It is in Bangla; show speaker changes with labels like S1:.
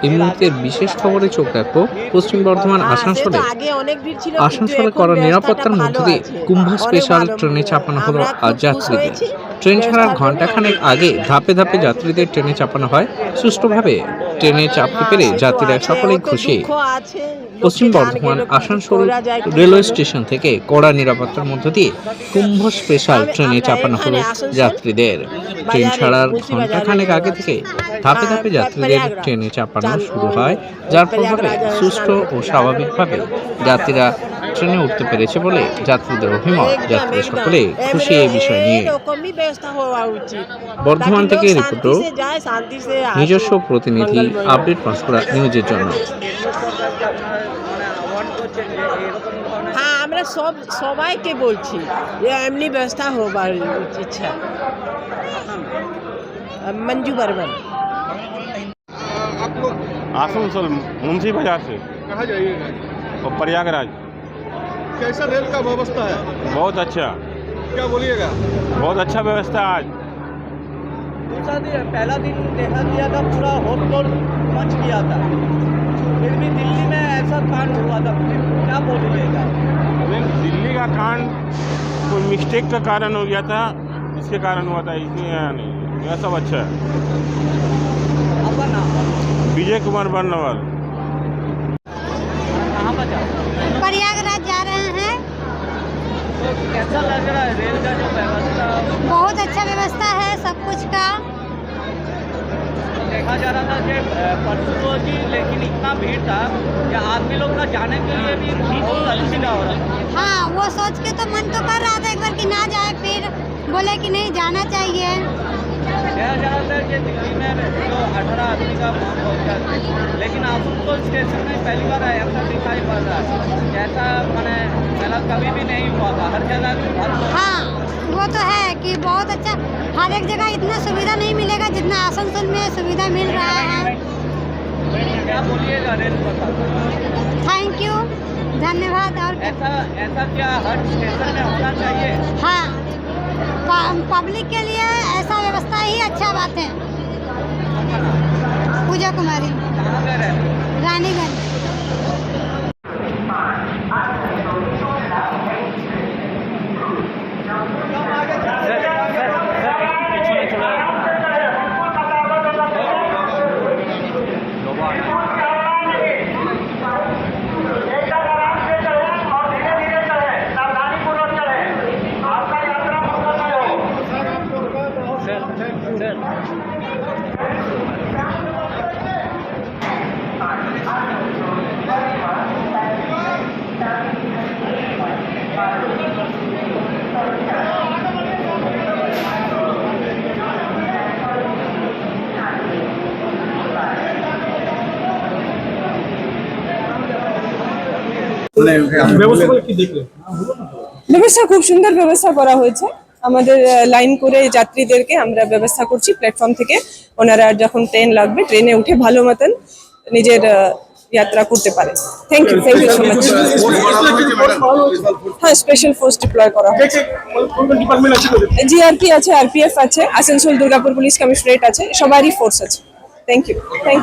S1: এই মুহূর্তের বিশেষ খবরে চোখ রাখবো পশ্চিম বর্ধমান আসানসোলে। আসানসোলে করা নিরাপত্তার মধ্য দিয়ে কুম্ভ স্পেশাল ট্রেনে চাপানো হলো আজ যাত্রীদের। ট্রেন ছাড়ার ঘণ্টাখানেক আগে ধাপে ধাপে যাত্রীদের ট্রেনে চাপানো হয়। সুষ্ঠুভাবে ট্রেনে চাপতে পেরে যাত্রীরা সকলেই খুশি। পশ্চিম বর্ধমান আসানসোল রেলওয়ে স্টেশন থেকে কড়া নিরাপত্তার মধ্য দিয়ে কুম্ভ স্পেশাল ট্রেনে চাপানো হলো যাত্রীদের। ট্রেন ছাড়ার ঘণ্টাখানেক আগে থেকে ধাপে ধাপে যাত্রীদের ট্রেনে চাপানো শুরু হয়, যার প্রভাবে সুষ্ঠু ও স্বাভাবিকভাবে যাত্রীরা ট্রেনে উঠতে পেরেছে বলে যাত্রীদের অভিমত। যাত্রীরা সকলে খুশি এই বিষয় নিয়ে। বর্ধমান থেকে রিপোর্টার, নিজস্ব প্রতিনিধি, আপডেট পাঁশকুড়া নিউজের জন্য।
S2: হ্যাঁ, আমরা সবাইকে বলছি যে এমনি ব্যবস্থা হবার ইচ্ছা। मंजू बर्मन।
S3: आसनसोल मुंशी बाजार से।
S4: कहाँ जाइएगा?
S3: और प्रयागराज।
S4: कैसा रेल का व्यवस्था है?
S3: बहुत अच्छा।
S4: क्या बोलिएगा?
S3: बहुत अच्छा व्यवस्था आज।
S5: दूसरा दिन पहला दिन देखा दिया था, पूरा होटल मच गया था, फिर भी दिल्ली में ऐसा कांड हुआ था, क्या बोलिएगा?
S3: दिल्ली का कांड कोई मिस्टेक का कारण हो गया था, इसके कारण हुआ था, इसलिए नहीं। यह सब अच्छा है।
S5: आपका नाम?
S3: विजय कुमार बर्नवाल।
S5: कहाँ पर जाओ?
S6: प्रयागराज जा रहे हैं।
S5: तो कैसा लग रहा है रेल का जो व्यवस्था?
S6: बहुत अच्छा व्यवस्था है सब कुछ का।
S5: देखा जा रहा था कि परसों रोज ही, लेकिन इतना भीड़ था कि आदमी लोग का जाने के लिए भी बहुत असुविधा हो रहा है।
S6: हाँ, वो सोच के तो मन तो कर रहा था एक बार कि ना जाए, फिर बोले कि नहीं जाना चाहिए।
S5: कहा जा रहा था कि दिल्ली में जो 18 आदमी का मौत हो गया, लेकिन आसनसोल स्टेशन में पहली बार ऐसा दिखाई पड़ रहा है। ऐसा मैंने पहला कभी भी नहीं हुआ था, हर जगह
S6: हाँ, वो तो है कि बहुत अच्छा, हर एक जगह इतना सुविधा नहीं मिलेगा जितना आसनसोल में सुविधा मिल रहा है।
S5: क्या बोलिएगा रेल प्रशासन?
S6: थैंक यू, धन्यवाद। और
S5: ऐसा क्या हर स्टेशन में होना चाहिए?
S6: हाँ, पब्लिक के लिए ऐसा व्यवस्था ही अच्छा बात है। पूजा कुमारी, रानीगंज।
S7: ব্যবস্থা খুব সুন্দর ব্যবস্থা করা হয়েছে। আমাদের লাইন করে যাত্রীদেরকে আমরা ব্যবস্থা করছি প্ল্যাটফর্ম থেকে, ওনারা যখন ট্রেন লাগবে ট্রেনে উঠে ভালো মতন নিজের যাত্রা করতে পারে। Thank you so much. হ্যাঁ, স্পেশাল ফোর্স ডিপ্লয় করা হয়েছে। জিআরপি আছে, আরপিএফ আছে, আসানসোল দুর্গাপুর পুলিশ কমিশনারেট আছে, সবারই ফোর্স আছে। Thank you.
S4: এটা